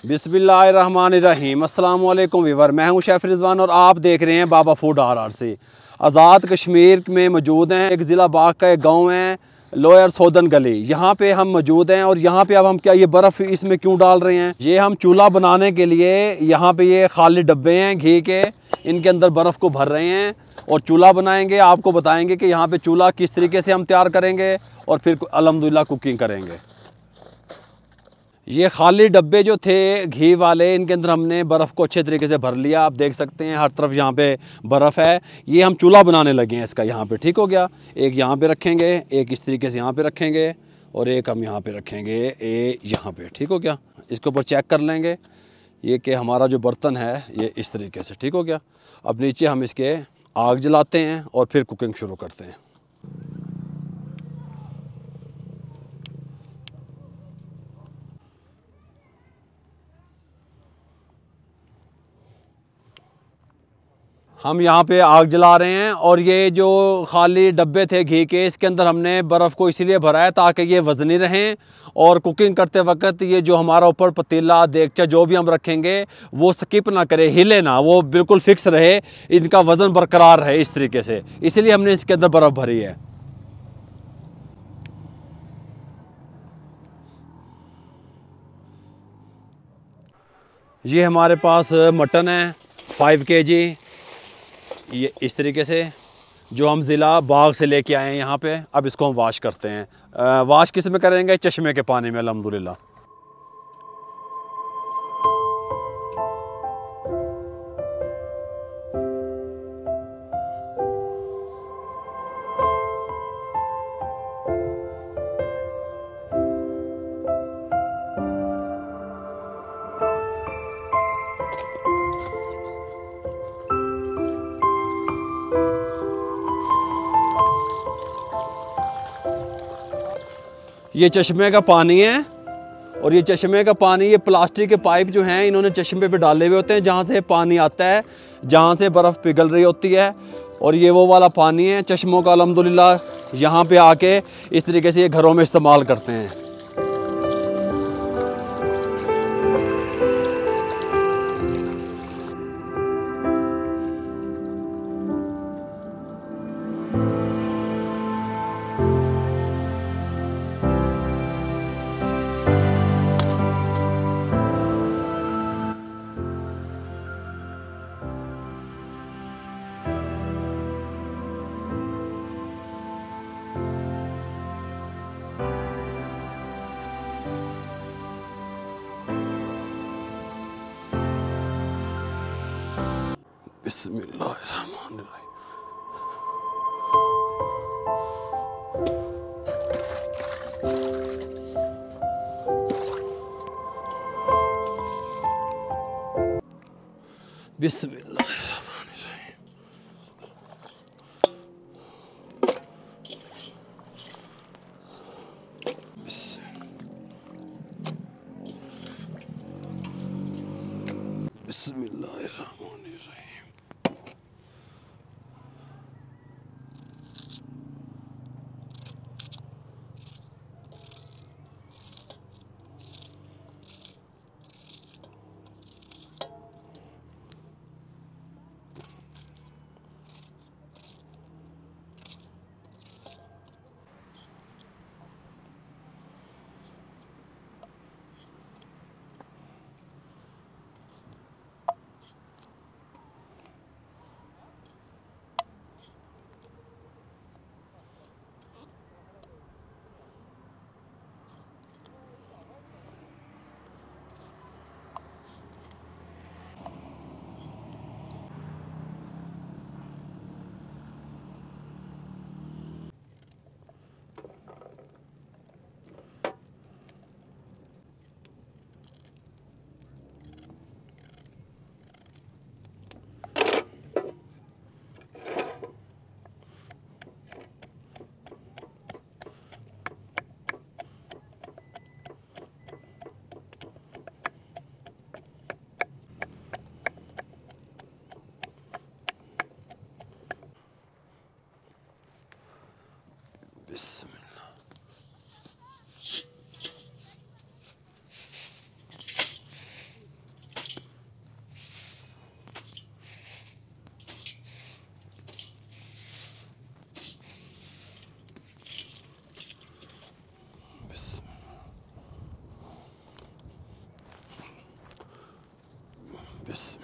बिस्मिल्लाहिर्रहमानिर्रहीम। अस्सलाम वालेकुम वीवर, मैं हूं शेफ़ रिजवान और आप देख रहे हैं बाबा फूड RRC। आज़ाद कश्मीर में मौजूद हैं। एक ज़िला बाग का एक गांव है लोअर सोदन गली, यहाँ पे हम मौजूद हैं। और यहाँ पे अब हम क्या ये बर्फ़ इसमें क्यों डाल रहे हैं? ये हम चूल्हा बनाने के लिए यहाँ पे ये खाली डब्बे हैं घी के, इनके अंदर बर्फ़ को भर रहे हैं और चूल्हा बनाएंगे। आपको बताएंगे कि यहाँ पे चूल्हा किस तरीके से हम तैयार करेंगे और फिर अल्हम्दुलिल्लाह कुकिंग करेंगे। ये खाली डब्बे जो थे घी वाले, इनके अंदर हमने बर्फ़ को अच्छे तरीके से भर लिया। आप देख सकते हैं हर तरफ यहाँ पे बर्फ़ है। ये हम चूल्हा बनाने लगे हैं इसका। यहाँ पे ठीक हो गया। एक यहाँ पे रखेंगे, एक इस तरीके से यहाँ पे रखेंगे और एक हम यहाँ पे रखेंगे यहाँ पे। ठीक हो गया। इसके ऊपर चेक कर लेंगे ये कि हमारा जो बर्तन है ये इस तरीके से ठीक हो गया। अब नीचे हम इसके आग जलाते हैं और फिर कुकिंग शुरू करते हैं। हम यहाँ पे आग जला रहे हैं और ये जो खाली डब्बे थे घी के, इसके अंदर हमने बर्फ़ को इसीलिए भरा है ताकि ये वज़नी रहें और कुकिंग करते वक्त ये जो हमारा ऊपर पतीला देगचा जो भी हम रखेंगे वो स्किप ना करे, हिले ना, वो बिल्कुल फिक्स रहे, इनका वज़न बरकरार रहे इस तरीके से। इसीलिए हमने इसके अंदर बर्फ़ भरी है। ये हमारे पास मटन है 5 kg, ये इस तरीके से जो हम ज़िला बाग से लेके आए हैं यहाँ पे। अब इसको हम वाश करते हैं। वाश किस में करेंगे? चश्मे के पानी में अल्हम्दुलिल्लाह। ये चश्मे का पानी है और ये चश्मे का पानी, ये प्लास्टिक के पाइप जो हैं इन्होंने चश्मे पे डाले हुए होते हैं जहाँ से पानी आता है, जहाँ से बर्फ़ पिघल रही होती है। और ये वो वाला पानी है चश्मों का। अल्हम्दुलिल्लाह यहाँ पे आके इस तरीके से ये घरों में इस्तेमाल करते हैं। बिस्मिल्लाहिर्रहमानिर्रहीम। बिस्मिल्लाहिर्रहमानिर्रहीम। बिस्मिल्लाहिर्रहमानिर्रहीम। बस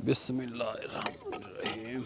बिस्मिल्लाहिर्रहमानिर्रहीम।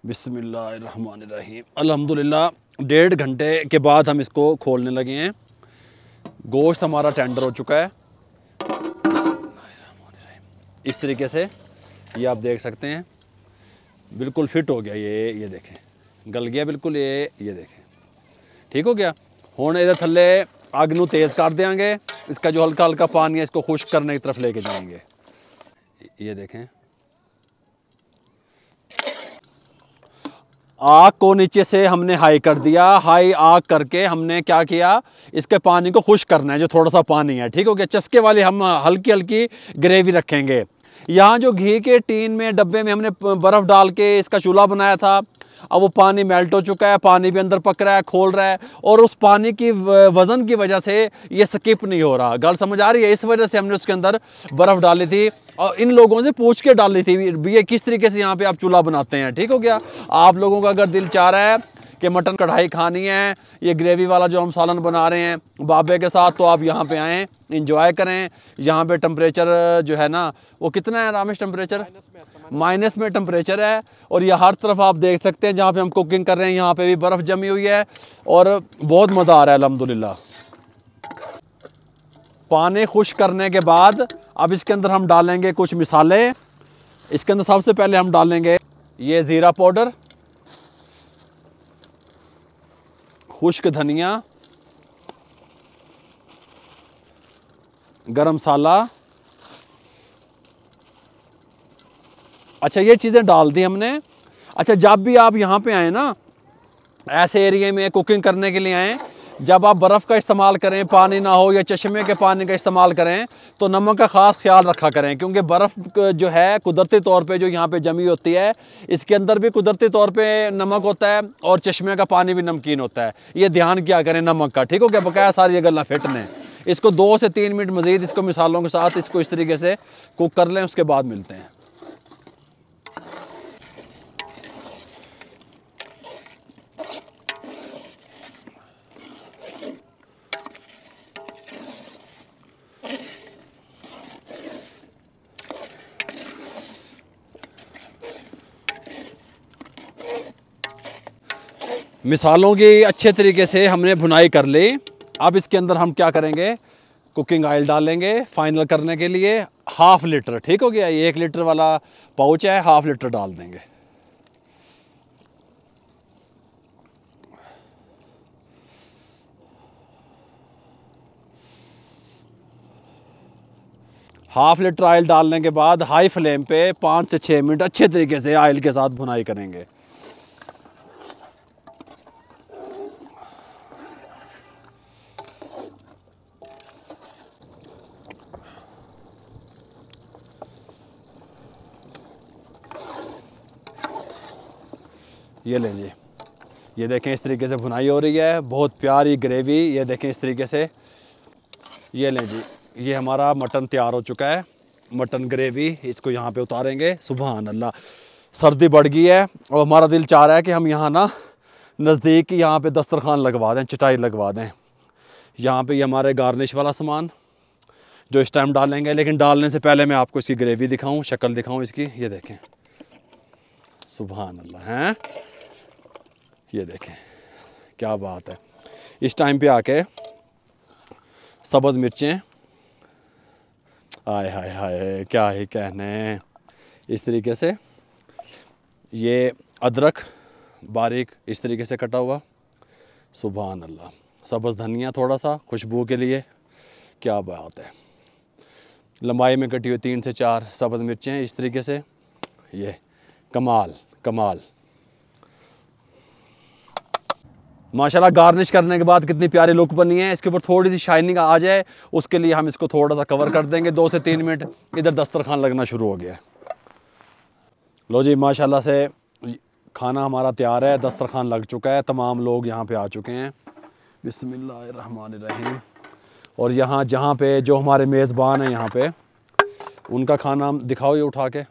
बिस्मिल्लाहिर्रहमानिर्रहीम। अल्हम्दुलिल्लाह 1.5 घंटे के बाद हम इसको खोलने लगे हैं। गोश्त हमारा टेंडर हो चुका है। बिस्मिल्लाहिर्रहमानिर्रहीम। इस तरीके से ये आप देख सकते हैं, बिल्कुल फिट हो गया। ये देखें, गल गया बिल्कुल। ये देखें, ठीक हो गया। हुण इहदे थल्ले अग नूं तेज़ कर देंगे। इसका जो हल्का हल्का पानी है इसको खुश्क करने की तरफ लेके जाएंगे। ये देखें, आग को नीचे से हमने हाई कर दिया। हाई आग करके हमने क्या किया, इसके पानी को खुश्क करना है, जो थोड़ा सा पानी है। ठीक हो गया। चस्के वाली हम हल्की हल्की ग्रेवी रखेंगे। यहाँ जो घी के टीन में डब्बे में हमने बर्फ़ डाल के इसका चूल्हा बनाया था, अब वो पानी मेल्ट हो चुका है। पानी भी अंदर पक रहा है, खोल रहा है, और उस पानी की वज़न की वजह से ये स्किप नहीं हो रहा। गल समझ आ रही है? इस वजह से हमने उसके अंदर बर्फ़ डाली थी और इन लोगों से पूछ के डाली थी ये किस तरीके से यहाँ पे आप चूल्हा बनाते हैं। ठीक हो गया। आप लोगों का अगर दिल चाह रहा है कि मटन कढ़ाई खानी है, ये ग्रेवी वाला जो हम सालन बना रहे हैं बाबे के साथ, तो आप यहाँ पे आएँ, इंजॉय करें। यहाँ पे टेम्परेचर जो है ना वो कितना है रामेश? टेम्परेचर माइनस में टेम्परेचर है। और ये हर तरफ आप देख सकते हैं जहाँ पे हम कुकिंग कर रहे हैं, यहाँ पे भी बर्फ़ जमी हुई है और बहुत मज़ा आ रहा है अल्हम्दुलिल्लाह। पानी खुश्क करने के बाद अब इसके अंदर हम डालेंगे कुछ मिसाले। इसके अंदर सबसे पहले हम डालेंगे ये ज़ीरा पाउडर, खुश्क धनिया, गरम मसाला। अच्छा, ये चीज़ें डाल दी हमने। अच्छा, जब भी आप यहाँ पे आए ना, ऐसे एरिया में कुकिंग करने के लिए आएँ, जब आप बर्फ़ का इस्तेमाल करें, पानी ना हो या चश्मे के पानी का इस्तेमाल करें, तो नमक का ख़ास ख्याल रखा करें, क्योंकि बर्फ़ जो है कुदरती तौर पे जो यहाँ पे जमी होती है, इसके अंदर भी कुदरती तौर पे नमक होता है और चश्मे का पानी भी नमकीन होता है। ये ध्यान क्या करें नमक का, ठीक हो गया। बकाया सारी ये गल्ला फिट ने। इसको 2 से 3 मिनट मज़ीद इसको मिसालों के साथ इसको इस तरीके से कुक कर लें, उसके बाद मिलते हैं। मिसालों की अच्छे तरीके से हमने भुनाई कर ली। अब इसके अंदर हम क्या करेंगे, कुकिंग ऑयल डालेंगे फाइनल करने के लिए 1/2 लीटर, ठीक हो गया। ये 1 लीटर वाला पाउच है, 1/2 लीटर डाल देंगे। हाफ लीटर ऑयल डालने के बाद हाई फ्लेम पे 5 से 6 मिनट अच्छे तरीके से ऑयल के साथ भुनाई करेंगे। ये लें जी, ये देखें इस तरीके से भुनाई हो रही है, बहुत प्यारी ग्रेवी। ये देखें इस तरीके से। ये लें जी, ये हमारा मटन तैयार हो चुका है, मटन ग्रेवी। इसको यहाँ पे उतारेंगे। सुभान अल्लाह, सर्दी बढ़ गई है और हमारा दिल चाह रहा है कि हम यहाँ ना नज़दीक यहाँ पे दस्तरखान लगवा दें, चटाई लगवा दें। यहाँ पे ये हमारे गार्निश वाला सामान जो इस टाइम डालेंगे, लेकिन डालने से पहले मैं आपको इसकी ग्रेवी दिखाऊँ, शक्ल दिखाऊँ इसकी। ये देखें, सुभान अल्लाह हैं, ये देखें क्या बात है। इस टाइम पे आके सब्ज़ मिर्चें, आय हाय हाय क्या ही कहने, इस तरीके से। ये अदरक बारीक इस तरीके से कटा हुआ, सुभान अल्लाह। सब्ज़ धनिया थोड़ा सा खुशबू के लिए, क्या बात है। लंबाई में कटी हुई 3 से 4 सब्ज़ मिर्चें इस तरीके से। ये कमाल कमाल माशाल्लाह। गार्निश करने के बाद कितनी प्यारी लुक बनी है। इसके ऊपर थोड़ी सी शाइनिंग आ जाए, उसके लिए हम इसको थोड़ा सा कवर कर देंगे। 2 से 3 मिनट इधर दस्तरखान लगना शुरू हो गया है। लो जी, माशाल्लाह से खाना हमारा तैयार है, दस्तरखान लग चुका है, तमाम लोग यहाँ पे आ चुके हैं। बिस्मिल्लाहिर्रहमानिर्रहीम। और यहाँ जहाँ पे जो हमारे मेज़बान हैं यहाँ पे, उनका खाना हम दिखाओ, ये उठा के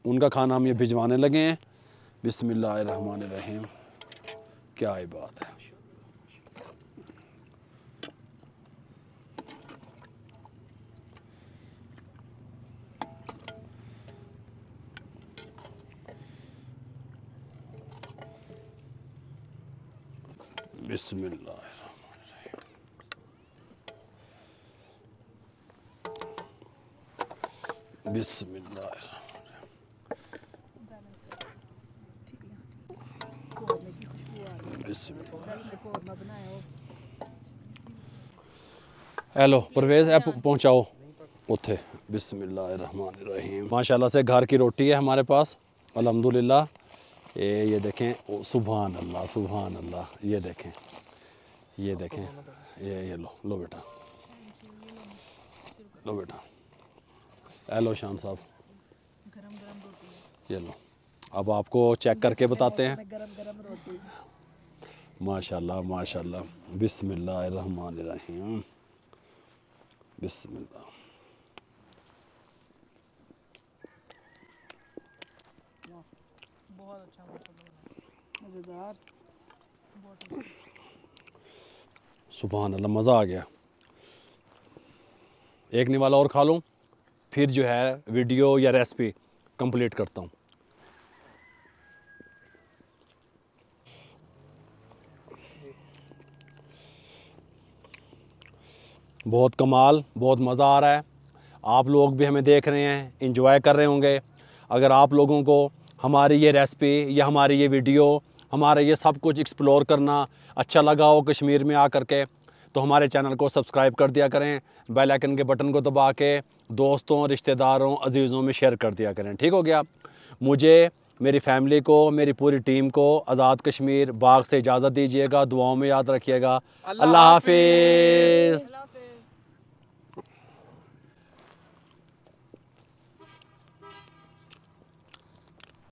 उनका खाना हम ये भिजवाने लगे हैं। बिस्मिल्लाहिर्रहमानिर्रहीम, क्या ही बात है। बिस्मिल्लाह, बिस्मिल्लाह। हेलो परवेज़, ऐप पहुँचाओ उथे। बिस्मिल्लाहिर्रहमानिर्रहीम। माशाल्लाह से घर की रोटी है हमारे पास, अल्हम्दुलिल्लाह। ये देखें, सुभान अल्लाह सुभान अल्लाह। ये देखें, ये देखें, ये लो बेटा, लो बेटा। हेलो शान साहब, ये लो। अब आपको चेक करके बताते हैं। माशाल्लाह माशाल्लाह। बिस्मिल्लाहिर्रहमानिर्रहीम, बिस्मिल्लाह। बहुत अच्छा, मज़ेदार, सुभान अल्लाह, मज़ा आ गया। एक निवाला और खा लूँ, फिर जो है वीडियो या रेसिपी कंप्लीट करता हूँ। बहुत कमाल, बहुत मज़ा आ रहा है। आप लोग भी हमें देख रहे हैं, इंजॉय कर रहे होंगे। अगर आप लोगों को हमारी ये रेसिपी या हमारी ये वीडियो, हमारा ये सब कुछ एक्सप्लोर करना अच्छा लगा हो कश्मीर में आकर के, तो हमारे चैनल को सब्सक्राइब कर दिया करें। बेल आइकन के बटन को दबा के दोस्तों, रिश्तेदारों, अजीज़ों में शेयर कर दिया करें, ठीक हो गया। मुझे मेरी फैमिली को, मेरी पूरी टीम को आज़ाद कश्मीर बाग से इजाज़त दीजिएगा। दुआओं में याद रखिएगा। अल्लाह हाफिज़।